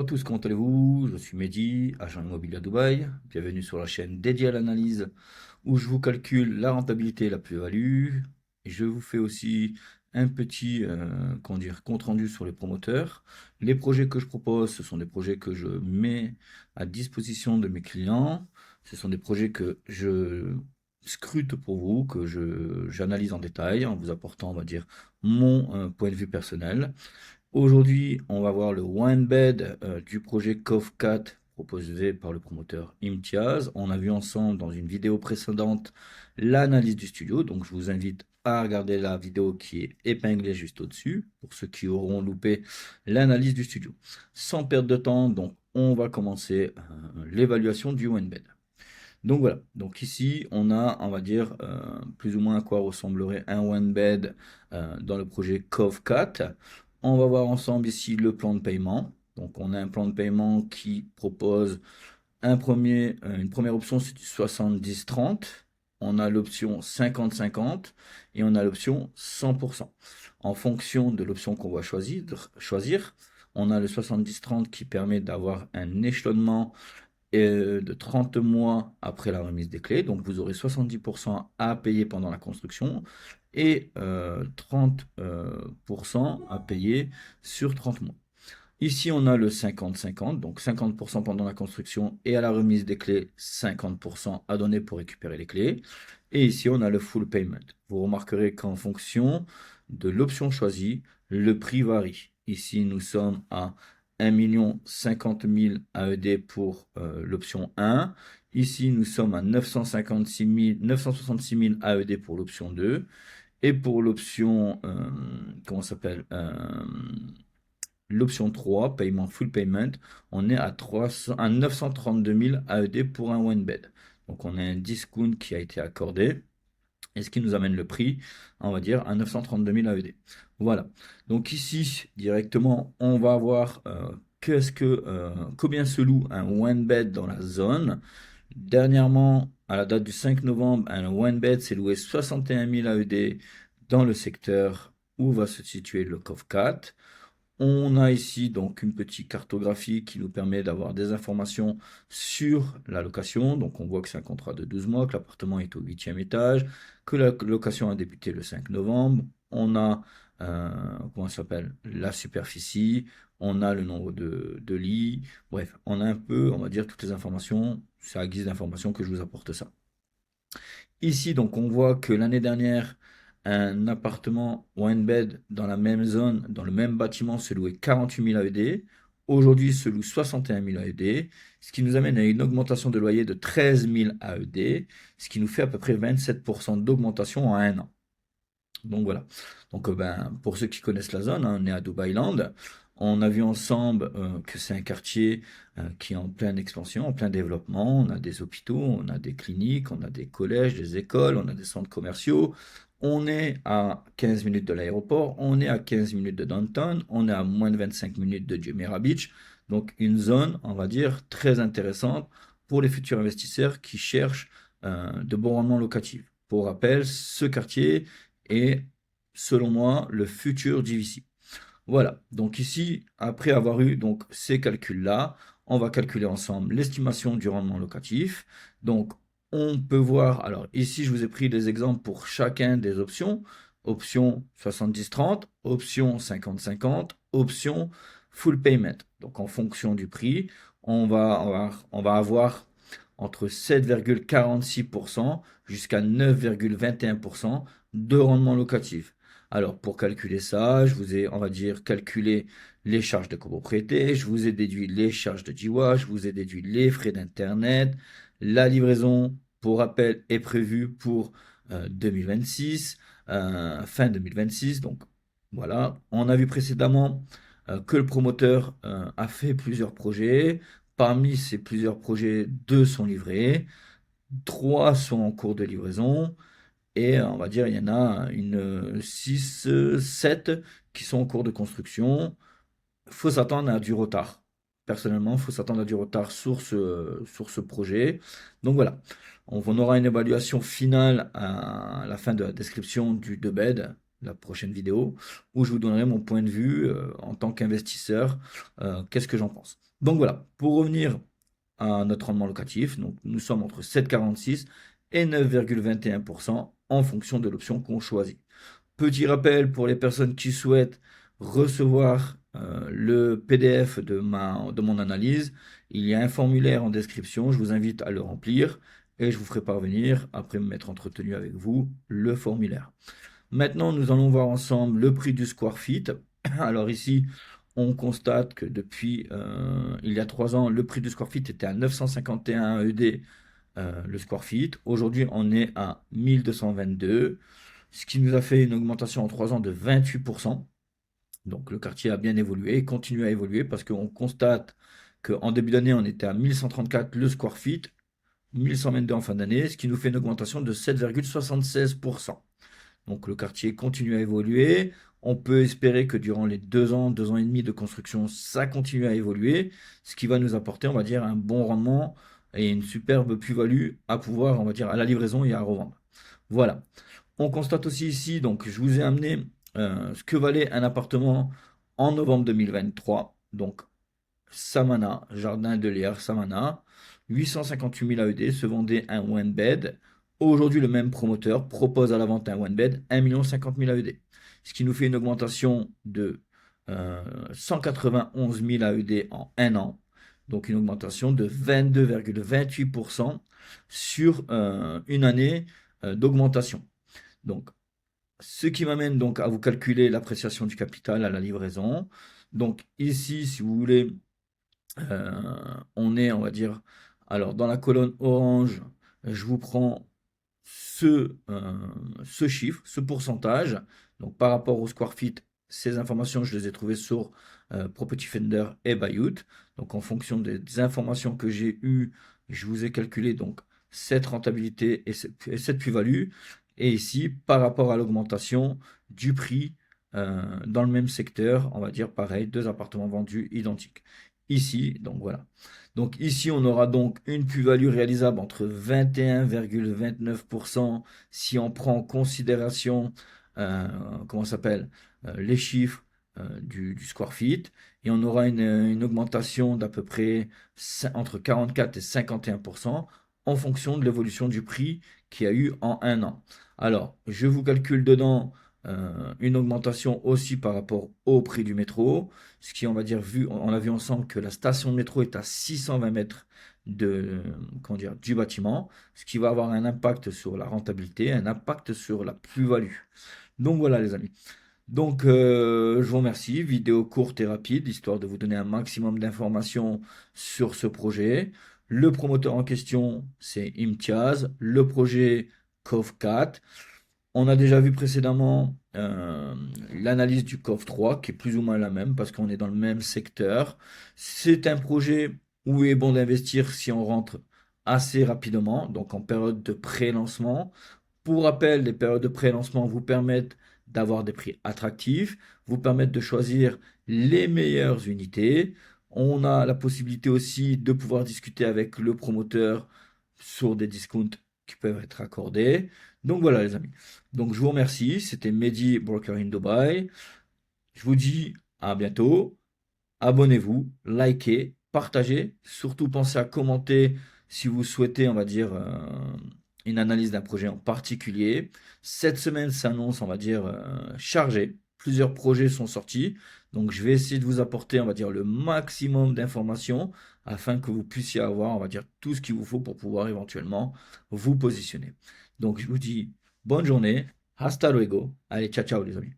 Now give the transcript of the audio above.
Bonjour à tous, comment allez-vous? Je suis Mehdi, agent immobilier à Dubaï. Bienvenue sur la chaîne dédiée à l'analyse où je vous calcule la rentabilité et la plus-value. Et je vous fais aussi un petit comment dire, compte rendu sur les promoteurs. Les projets que je propose, ce sont des projets que je mets à disposition de mes clients. Ce sont des projets que je scrute pour vous, que j'analyse en détail en vous apportant, on va dire, mon point de vue personnel. Aujourd'hui, on va voir le one bed du projet COV4 proposé par le promoteur Imtiaz. On a vu ensemble dans une vidéo précédente l'analyse du studio, donc je vous invite à regarder la vidéo qui est épinglée juste au-dessus pour ceux qui auront loupé l'analyse du studio. Sans perdre de temps, donc on va commencer l'évaluation du one bed. Donc voilà, donc ici on a, on va dire, plus ou moins à quoi ressemblerait un one bed dans le projet COV4. On va voir ensemble ici le plan de paiement. Donc on a un plan de paiement qui propose une première option, c'est du 70-30. On a l'option 50-50 et on a l'option 100%. En fonction de l'option qu'on va choisir, on a le 70-30 qui permet d'avoir un échelonnement de 30 mois après la remise des clés. Donc vous aurez 70% à payer pendant la construction et 30% à payer sur 30 mois. Ici, on a le 50-50, donc 50% pendant la construction et à la remise des clés, 50% à donner pour récupérer les clés. Et ici, on a le full payment. Vous remarquerez qu'en fonction de l'option choisie, le prix varie. Ici, nous sommes à 1 50 000 AED pour l'option 1. Ici, nous sommes à 966 000 AED pour l'option 2. Et pour l'option, comment ça s'appelle l'option 3, paiement full payment, on est à 932 000 AED pour un one bed. Donc on a un discount qui a été accordé. Et ce qui nous amène le prix, on va dire, à 932 000 AED. Voilà. Donc ici, directement, on va voir combien se loue un one bed dans la zone. Dernièrement, à la date du 5 novembre, un one bed s'est loué 61 000 AED dans le secteur où va se situer le COV4. On a ici donc une petite cartographie qui nous permet d'avoir des informations sur la location. Donc on voit que c'est un contrat de 12 mois, que l'appartement est au 8e étage, que la location a débuté le 5 novembre. On a comment ça s'appelle, la superficie, on a le nombre de lits. Bref, on a un peu, on va dire, toutes les informations. C'est à guise d'information que je vous apporte ça. Ici, donc, on voit que l'année dernière, un appartement one bed dans la même zone, dans le même bâtiment, se louait 48 000 AED. Aujourd'hui, il se loue 61 000 AED, ce qui nous amène à une augmentation de loyer de 13 000 AED, ce qui nous fait à peu près 27% d'augmentation en un an. Donc voilà. Donc pour ceux qui connaissent la zone, hein, on est à Dubai Land. On a vu ensemble que c'est un quartier qui est en pleine expansion, en plein développement. On a des hôpitaux, on a des cliniques, on a des collèges, des écoles, on a des centres commerciaux. On est à 15 minutes de l'aéroport, on est à 15 minutes de downtown, on est à moins de 25 minutes de Jumeirah Beach. Donc une zone, on va dire, très intéressante pour les futurs investisseurs qui cherchent de bons rendements locatifs. Pour rappel, ce quartier est, selon moi, le futur JVC. Voilà, donc ici, après avoir eu donc ces calculs-là, on va calculer ensemble l'estimation du rendement locatif. Donc, on peut voir, alors ici, je vous ai pris des exemples pour chacun des options. Option 70-30, option 50-50, option full payment. Donc, en fonction du prix, on va avoir entre 7,46% jusqu'à 9,21% de rendement locatif. Alors, pour calculer ça, je vous ai, on va dire, calculé les charges de copropriété, je vous ai déduit les charges de GWA, je vous ai déduit les frais d'Internet. La livraison, pour rappel, est prévue pour 2026, fin 2026. Donc, voilà. On a vu précédemment que le promoteur a fait plusieurs projets. Parmi ces plusieurs projets, deux sont livrés, trois sont en cours de livraison. Et on va dire, il y en a une 6, 7 qui sont en cours de construction. Il faut s'attendre à du retard. Personnellement, il faut s'attendre à du retard sur ce projet. Donc voilà, on aura une évaluation finale à la fin de la description du 2bed, la prochaine vidéo, où je vous donnerai mon point de vue en tant qu'investisseur, qu'est-ce que j'en pense. Donc voilà, pour revenir à notre rendement locatif, donc nous sommes entre 7,46 et 9,21% en fonction de l'option qu'on choisit. Petit rappel pour les personnes qui souhaitent recevoir le PDF de mon analyse, il y a un formulaire en description, je vous invite à le remplir et je vous ferai parvenir, après me mettre entretenu avec vous, le formulaire. Maintenant, nous allons voir ensemble le prix du square feet. Alors ici, on constate que depuis il y a 3 ans, le prix du square feet était à 951 ED le square feet. Aujourd'hui, on est à 1222, ce qui nous a fait une augmentation en 3 ans de 28%. Donc le quartier a bien évolué et continue à évoluer parce qu'on constate qu'en début d'année, on était à 1134 le square feet, 1122 en fin d'année, ce qui nous fait une augmentation de 7,76%. Donc le quartier continue à évoluer. On peut espérer que durant les 2 ans, 2 ans et demi de construction, ça continue à évoluer, ce qui va nous apporter, on va dire, un bon rendement et une superbe plus-value à pouvoir, on va dire, à la livraison et à revendre. Voilà. On constate aussi ici, donc je vous ai amené ce que valait un appartement en novembre 2023. Donc Samana, Jardin de Lière, Samana, 858 000 AED, se vendait un one bed. Aujourd'hui, le même promoteur propose à la vente un one bed, 1 50 000 AED. Ce qui nous fait une augmentation de 191 000 AED en un an. Donc une augmentation de 22,28% sur une année d'augmentation. Donc, ce qui m'amène donc à vous calculer l'appréciation du capital à la livraison. Donc ici, si vous voulez, on est, on va dire, alors dans la colonne orange, je vous prends ce chiffre, ce pourcentage. Donc par rapport au square feet, ces informations, je les ai trouvées sur Property Finder et Bayut. Donc en fonction des informations que j'ai eues, je vous ai calculé donc cette rentabilité et cette plus-value. Et ici, par rapport à l'augmentation du prix dans le même secteur, on va dire pareil, 2 appartements vendus identiques. Ici, donc voilà. Donc ici, on aura donc une plus-value réalisable entre 21,29% si on prend en considération, comment ça s'appelle, les chiffres du square feet. Et on aura une augmentation d'à peu près entre 44 et 51% en fonction de l'évolution du prix qu'il y a eu en un an. Alors, je vous calcule dedans une augmentation aussi par rapport au prix du métro, ce qui, on va dire, on a vu ensemble que la station de métro est à 620 mètres comment dire, du bâtiment, ce qui va avoir un impact sur la rentabilité, un impact sur la plus-value. Donc voilà les amis. Donc je vous remercie, vidéo courte et rapide, histoire de vous donner un maximum d'informations sur ce projet. Le promoteur en question, c'est Imtiaz, le projet COV4. On a déjà vu précédemment l'analyse du COF 3, qui est plus ou moins la même, parce qu'on est dans le même secteur. C'est un projet où il est bon d'investir si on rentre assez rapidement, donc en période de pré-lancement. Pour rappel, les périodes de pré-lancement vous permettent d'avoir des prix attractifs, vous permettent de choisir les meilleures unités. On a la possibilité aussi de pouvoir discuter avec le promoteur sur des discounts qui peuvent être accordés. Donc voilà les amis. Donc je vous remercie. C'était Mehdi Broker in Dubai. Je vous dis à bientôt. Abonnez-vous, likez, partagez. Surtout pensez à commenter si vous souhaitez, on va dire, une analyse d'un projet en particulier. Cette semaine s'annonce, on va dire, chargée. Plusieurs projets sont sortis. Donc je vais essayer de vous apporter, on va dire, le maximum d'informations afin que vous puissiez avoir, on va dire, tout ce qu'il vous faut pour pouvoir éventuellement vous positionner. Donc je vous dis bonne journée. Hasta luego. Allez, ciao, ciao les amis.